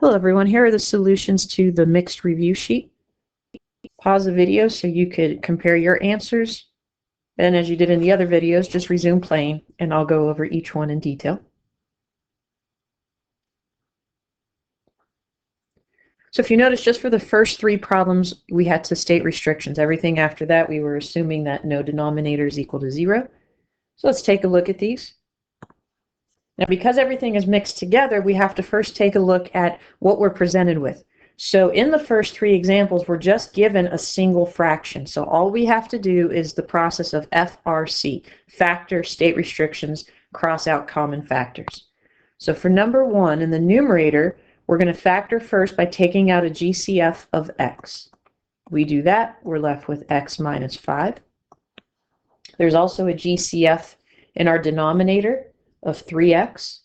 Hello everyone, here are the solutions to the mixed review sheet. Pause the video so you could compare your answers. Then as you did in the other videos, just resume playing and I'll go over each one in detail. So if you notice, just for the first three problems, we had to state restrictions. Everything after that, we were assuming that no denominator is equal to 0. So let's take a look at these. Now, because everything is mixed together, we have to first take a look at what we're presented with. So in the first three examples, we're just given a single fraction. So all we have to do is the process of FRC, factor, state restrictions, cross out common factors. So for number 1, in the numerator, we're going to factor first by taking out a GCF of x. We do that, we're left with x minus 5. There's also a GCF in our denominator of 3x,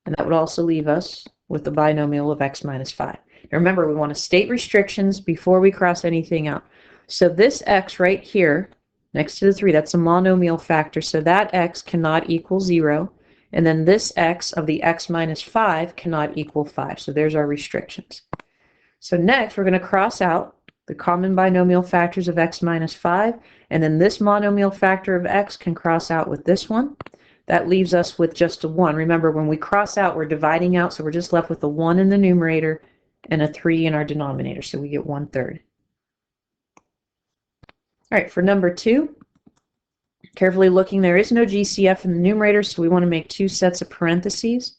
and that would also leave us with the binomial of x minus 5. Now remember, we want to state restrictions before we cross anything out. So this x right here, next to the 3, that's a monomial factor, so that x cannot equal 0, and then this x of the x minus 5 cannot equal 5. So there's our restrictions. So next, we're going to cross out the common binomial factors of x minus 5, and then this monomial factor of x can cross out with this one. That leaves us with just a 1. Remember, when we cross out, we're dividing out, so we're just left with a 1 in the numerator and a 3 in our denominator, so we get 1/3. All right, for number 2, carefully looking, there is no GCF in the numerator, so we want to make 2 sets of parentheses.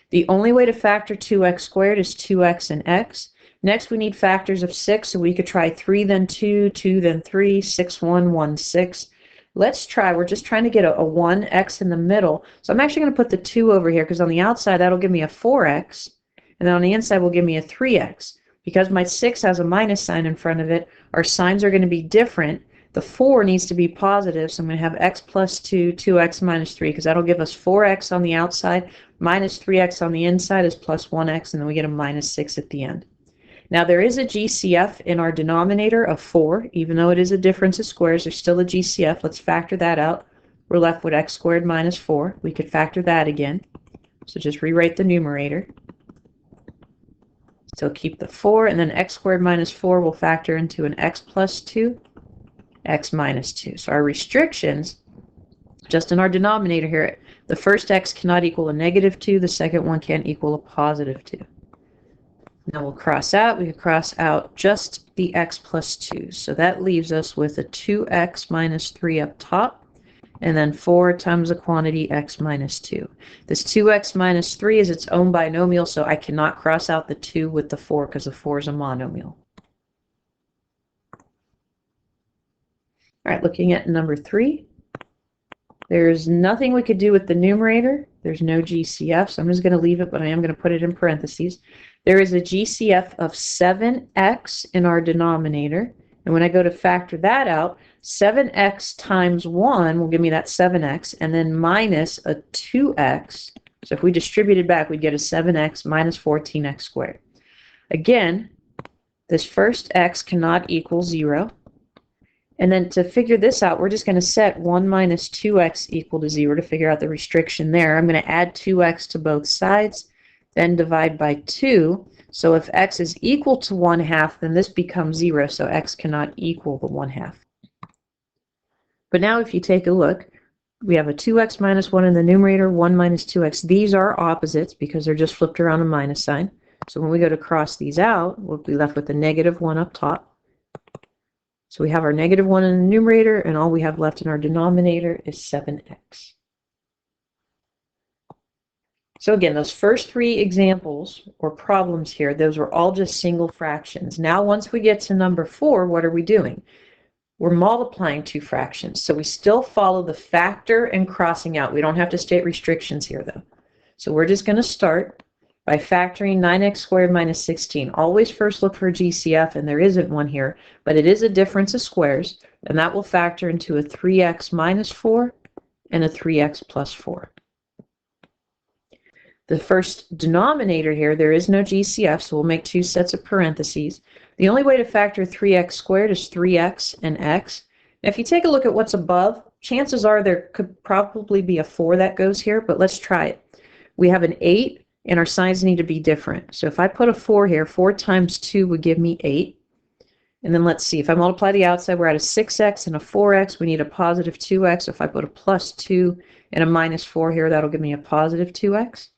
The only way to factor 2x squared is 2x and x. Next, we need factors of 6, so we could try 3 then 2, 2 then 3, 6, 1, 1, 6. Let's try, we're just trying to get a 1x in the middle. So I'm actually going to put the 2 over here because on the outside that'll give me a 4x, and then on the inside will give me a 3x. Because my 6 has a minus sign in front of it, our signs are going to be different. The 4 needs to be positive, so I'm going to have x plus 2, 2x minus 3, because that'll give us 4x on the outside, minus 3x on the inside is plus 1x, and then we get a minus 6 at the end. Now there is a GCF in our denominator of 4, even though it is a difference of squares, there's still a GCF. Let's factor that out. We're left with x squared minus 4. We could factor that again. So just rewrite the numerator. So keep the 4, and then x squared minus 4 will factor into an x plus 2, x minus 2. So our restrictions, just in our denominator here, the first x cannot equal a negative 2, the second one can't equal a positive 2. Now we'll cross out, we could cross out just the x plus 2. So that leaves us with a 2x minus 3 up top, and then 4 times the quantity x minus 2. This 2x minus 3 is its own binomial, so I cannot cross out the 2 with the 4 because the 4 is a monomial. All right, looking at number 3. There's nothing we could do with the numerator. There's no GCF, so I'm just going to leave it, but I am going to put it in parentheses. There is a GCF of 7x in our denominator, and when I go to factor that out, 7x times 1 will give me that 7x, and then minus a 2x. So if we distributed back, we'd get a 7x minus 14x squared. Again, this first x cannot equal 0. And then to figure this out, we're just going to set 1 minus 2x equal to 0 to figure out the restriction there. I'm going to add 2x to both sides, then divide by 2. So if x is equal to 1/2, then this becomes 0, so x cannot equal the 1/2. But now if you take a look, we have a 2x minus 1 in the numerator, 1 minus 2x. These are opposites because they're just flipped around a minus sign. So when we go to cross these out, we'll be left with a negative 1 up top. So we have our negative 1 in the numerator, and all we have left in our denominator is 7x. So again, those first 3 examples or problems here, those were all just single fractions. Now once we get to number 4, what are we doing? We're multiplying 2 fractions. So we still follow the factor and crossing out. We don't have to state restrictions here though. So we're just going to start by factoring 9x squared minus 16. Always first look for a GCF, and there isn't one here, but it is a difference of squares, and that will factor into a 3x minus 4 and a 3x plus 4. The first denominator here, there is no GCF, so we'll make 2 sets of parentheses. The only way to factor 3x squared is 3x and x. Now if you take a look at what's above, chances are there could probably be a 4 that goes here, but let's try it. We have an 8 and our signs need to be different. So if I put a 4 here, 4 times 2 would give me 8. And then let's see, if I multiply the outside, we're at a 6x and a 4x. We need a positive 2x. So if I put a plus 2 and a minus 4 here, that'll give me a positive 2x.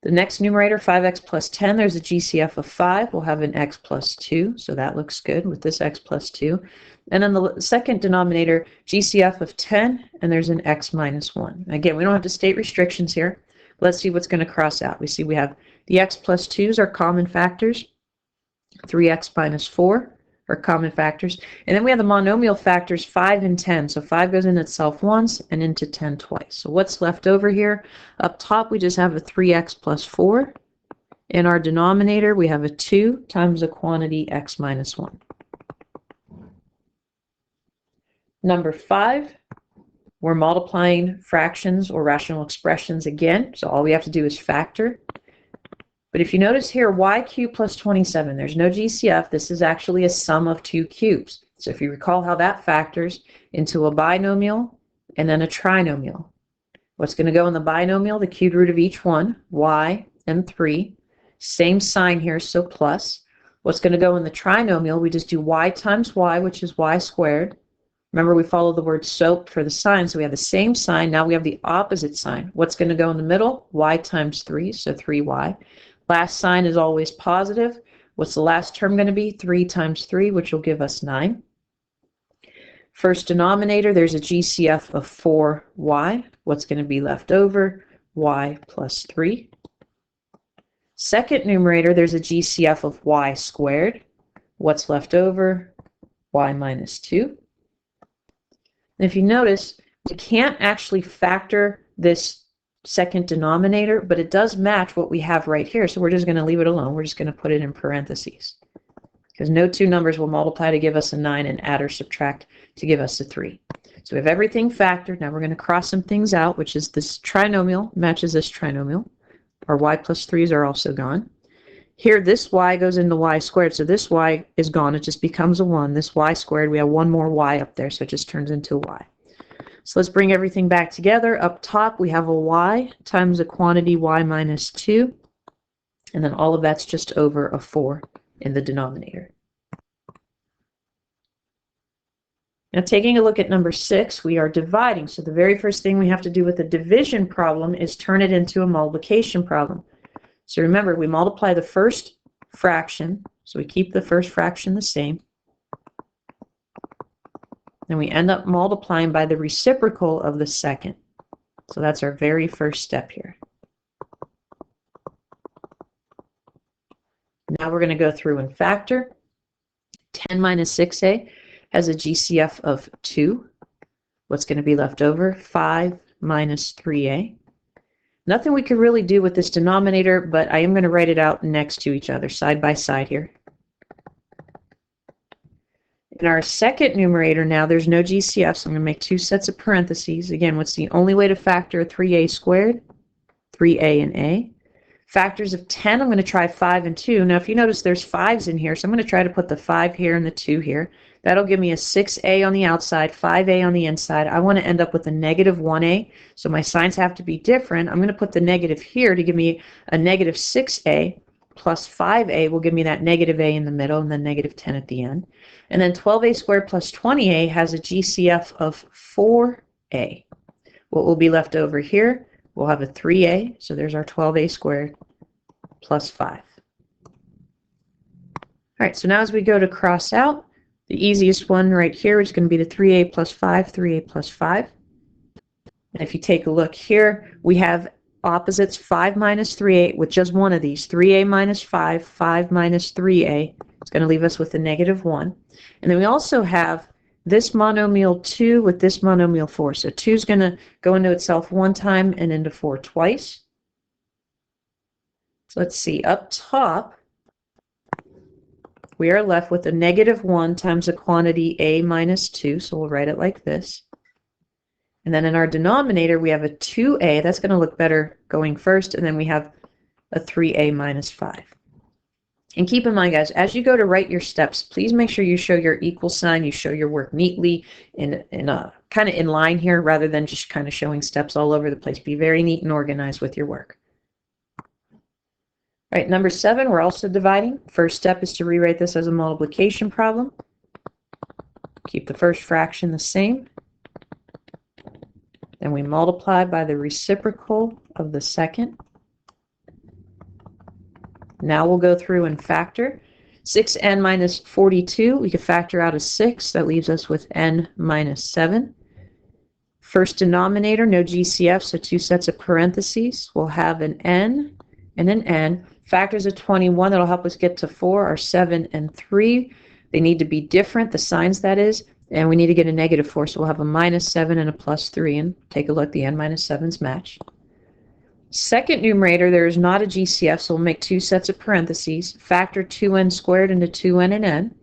The next numerator, 5x plus 10, there's a GCF of 5. We'll have an x plus 2, so that looks good with this x plus 2. And then the second denominator, GCF of 10, and there's an x minus 1. Again, we don't have to state restrictions here. Let's see what's going to cross out. We see we have the x plus 2's are common factors. 3x minus 4 are common factors. And then we have the monomial factors 5 and 10. So 5 goes in itself once and into 10 twice. So what's left over here? Up top, we just have a 3x plus 4. In our denominator, we have a 2 times the quantity x minus 1. Number 5, we're multiplying fractions or rational expressions again. So all we have to do is factor. But if you notice here, y cubed plus 27, there's no GCF. This is actually a sum of 2 cubes. So if you recall how that factors into a binomial and then a trinomial. What's going to go in the binomial? The cubed root of each one, y and 3. Same sign here, so plus. What's going to go in the trinomial? We just do y times y, which is y squared. Remember, we follow the word SOAP for the sign, so we have the same sign. Now we have the opposite sign. What's going to go in the middle? Y times 3, so 3y. Last sign is always positive. What's the last term going to be? 3 times 3, which will give us 9. First denominator, there's a GCF of 4y. What's going to be left over? Y plus 3. Second numerator, there's a GCF of y squared. What's left over? Y minus 2. And if you notice, we can't actually factor this second denominator, but it does match what we have right here, so we're just going to leave it alone. We're just going to put it in parentheses because no two numbers will multiply to give us a 9 and add or subtract to give us a 3. So we have everything factored. Now we're going to cross some things out, which is this trinomial matches this trinomial. Our y plus 3's are also gone. Here this y goes into y squared, so this y is gone. It just becomes a 1. This y squared, we have one more y up there, so it just turns into a y. So let's bring everything back together. Up top, we have a y times the quantity y minus 2. And then all of that's just over a 4 in the denominator. Now taking a look at number 6, we are dividing. So the very first thing we have to do with a division problem is turn it into a multiplication problem. So remember, we multiply the first fraction. So we keep the first fraction the same. And we end up multiplying by the reciprocal of the second. So that's our very first step here. Now we're going to go through and factor. 10 minus 6a has a GCF of 2. What's going to be left over? 5 minus 3a. Nothing we could really do with this denominator, but I am going to write it out next to each other, side by side here. In our second numerator now, there's no GCF, so I'm going to make 2 sets of parentheses. Again, what's the only way to factor 3a squared? 3a and a. Factors of 10, I'm going to try 5 and 2. Now, if you notice, there's 5's in here, so I'm going to try to put the 5 here and the 2 here. That'll give me a 6a on the outside, 5a on the inside. I want to end up with a negative 1a, so my signs have to be different. I'm going to put the negative here to give me a negative 6a. Plus 5a will give me that negative a in the middle and then negative 10 at the end. And then 12a squared plus 20a has a GCF of 4a. What will be left over here? We'll have a 3a, so there's our 12a squared plus 5. All right, so now as we go to cross out, the easiest one right here is going to be the 3a plus 5, 3a plus 5. And if you take a look here, we have opposites 5 minus 3a with just one of these. 3a minus 5, 5 minus 3a. It's going to leave us with a negative 1. And then we also have this monomial 2 with this monomial 4. So 2 is going to go into itself one time and into 4 twice. So let's see. Up top, we are left with a negative 1 times the quantity a minus 2. So we'll write it like this. And then in our denominator, we have a 2a. That's going to look better going first. And then we have a 3a minus 5. And keep in mind, guys, as you go to write your steps, please make sure you show your equal sign. You show your work neatly in kind of in line here rather than just kind of showing steps all over the place. Be very neat and organized with your work. All right, number 7, we're also dividing. First step is to rewrite this as a multiplication problem. Keep the first fraction the same. Then we multiply by the reciprocal of the second. Now we'll go through and factor. 6n minus 42, we could factor out a 6. That leaves us with n minus 7. First denominator, no GCF, so 2 sets of parentheses. We'll have an n and an n. Factors of 21 that'll help us get to 4 are 7 and 3. They need to be different, the signs that is, and we need to get a negative 4, so we'll have a minus 7 and a plus 3, and take a look, the n minus 7's match. Second numerator, there is not a GCF, so we'll make 2 sets of parentheses. Factor 2n squared into 2n and n.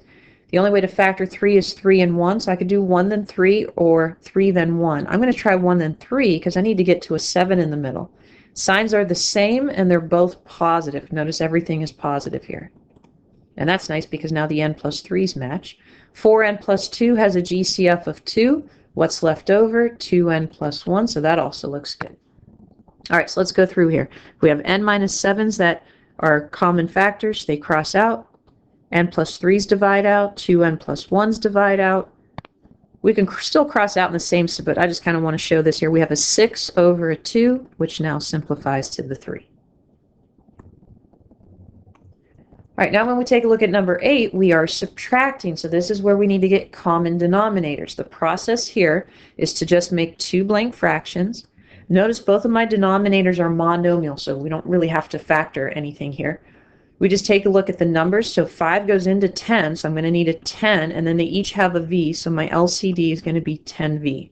The only way to factor 3 is 3 and 1, so I could do 1 then 3 or 3 then 1. I'm going to try 1 then 3 because I need to get to a 7 in the middle. Signs are the same and they're both positive. Notice everything is positive here. And that's nice because now the n plus 3's match. 4n plus 2 has a GCF of 2. What's left over? 2n plus 1, so that also looks good. All right, so let's go through here. We have n minus 7's that are common factors. They cross out. N plus 3's divide out. 2n plus 1's divide out. We can still cross out in the same, but I just kind of want to show this here. We have a 6 over a 2, which now simplifies to the 3. All right, now when we take a look at number 8, we are subtracting. So this is where we need to get common denominators. The process here is to just make 2 blank fractions. Notice both of my denominators are monomial, so we don't really have to factor anything here. We just take a look at the numbers. So 5 goes into 10, so I'm going to need a 10, and then they each have a v, so my LCD is going to be 10v.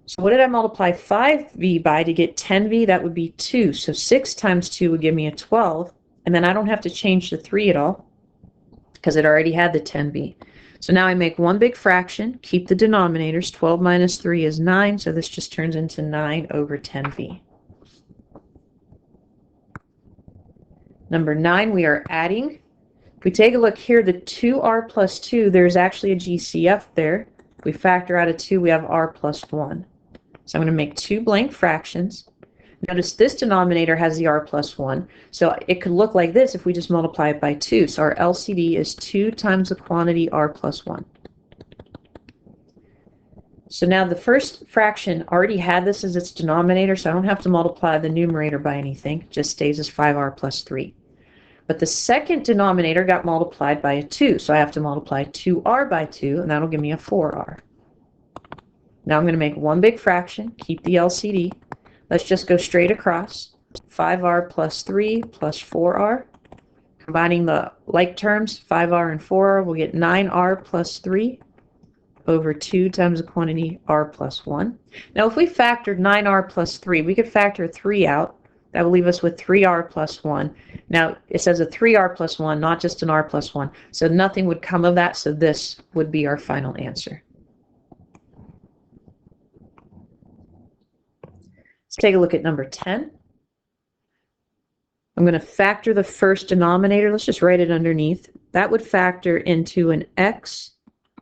So what did I multiply 5v by to get 10v? That would be 2. So 6 times 2 would give me a 12, and then I don't have to change the 3 at all because it already had the 10v. So now I make one big fraction, keep the denominators. 12 minus 3 is 9, so this just turns into 9 over 10v. Number 9, we are adding. If we take a look here, the 2r plus 2, there's actually a GCF there. If we factor out a 2, we have r plus 1. So I'm going to make 2 blank fractions. Notice this denominator has the r plus 1, so it could look like this if we just multiply it by 2. So our LCD is 2 times the quantity r plus 1. So now the first fraction already had this as its denominator, so I don't have to multiply the numerator by anything. It just stays as 5r plus 3. But the second denominator got multiplied by a 2, so I have to multiply 2r by 2, and that'll give me a 4r. Now I'm going to make one big fraction, keep the LCD. Let's just go straight across. 5r plus 3 plus 4r. Combining the like terms, 5r and 4r, we'll get 9r plus 3 over 2 times the quantity r plus 1. Now if we factored 9r plus 3, we could factor 3 out. That will leave us with 3r plus 1. Now it says a 3r plus 1, not just an r plus 1. So nothing would come of that, so this would be our final answer. Let's take a look at number 10. I'm going to factor the first denominator. Let's just write it underneath. That would factor into an x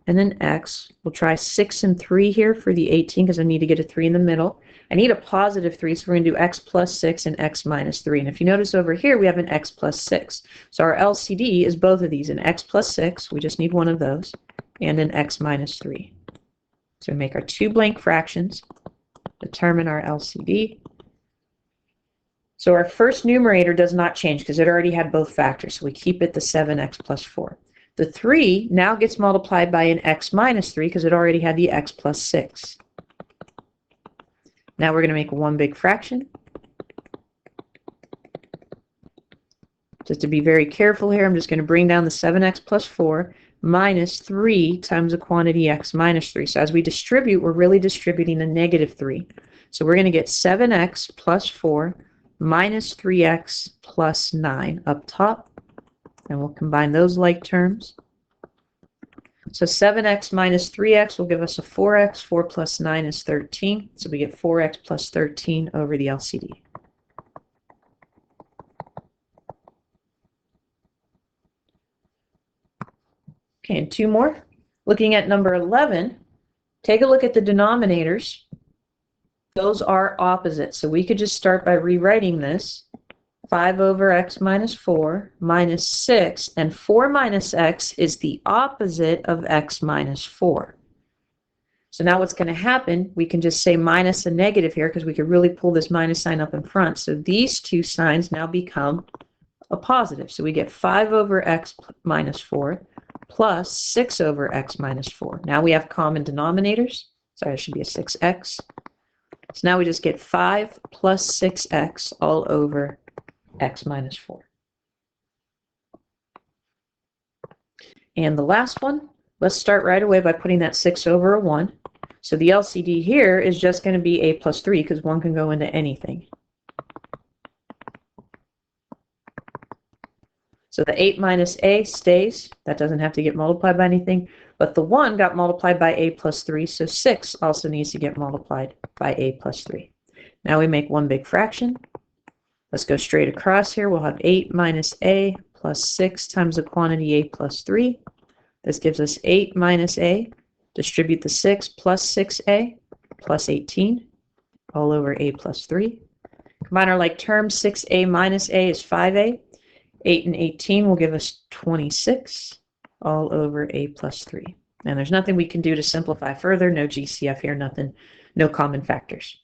and an x. We'll try 6 and 3 here for the 18 because I need to get a 3 in the middle. I need a positive 3, so we're going to do x plus 6 and x minus 3. And if you notice over here, we have an x plus 6. So our LCD is both of these, an x plus 6, we just need one of those, and an x minus 3. So we make our 2 blank fractions, determine our LCD. So our first numerator does not change because it already had both factors, so we keep it the 7x plus 4. The 3 now gets multiplied by an x minus 3 because it already had the x plus 6. Now we're going to make one big fraction. Just to be very careful here, I'm just going to bring down the 7x plus 4 minus 3 times the quantity x minus 3. So as we distribute, we're really distributing a negative 3. So we're going to get 7x plus 4 minus 3x plus 9 up top. And we'll combine those like terms. So 7x minus 3x will give us a 4x. 4 plus 9 is 13. So we get 4x plus 13 over the LCD. Okay, and 2 more. Looking at number 11, take a look at the denominators. Those are opposite. So we could just start by rewriting this. 5 over x minus 4 minus 6, and 4 minus x is the opposite of x minus 4. So now what's going to happen, we can just say minus a negative here because we could really pull this minus sign up in front. So these two signs now become a positive. So we get 5 over x minus 4 plus 6 over x minus 4. Now we have common denominators. Sorry, it should be a 6x. So now we just get 5 plus 6x all over x minus 4. And the last one, let's start right away by putting that 6 over a 1. So the LCD here is just going to be a plus 3 because 1 can go into anything. So the 8 minus a stays. That doesn't have to get multiplied by anything. But the 1 got multiplied by a plus 3, so 6 also needs to get multiplied by a plus 3. Now we make one big fraction. Let's go straight across here. We'll have 8 minus a plus 6 times the quantity a plus 3. This gives us 8 minus a. Distribute the 6 plus 6a plus 18 all over a plus 3. Combine our like terms. 6a minus a is 5a. 8 and 18 will give us 26 all over a plus 3. And there's nothing we can do to simplify further. No GCF here, nothing, no common factors.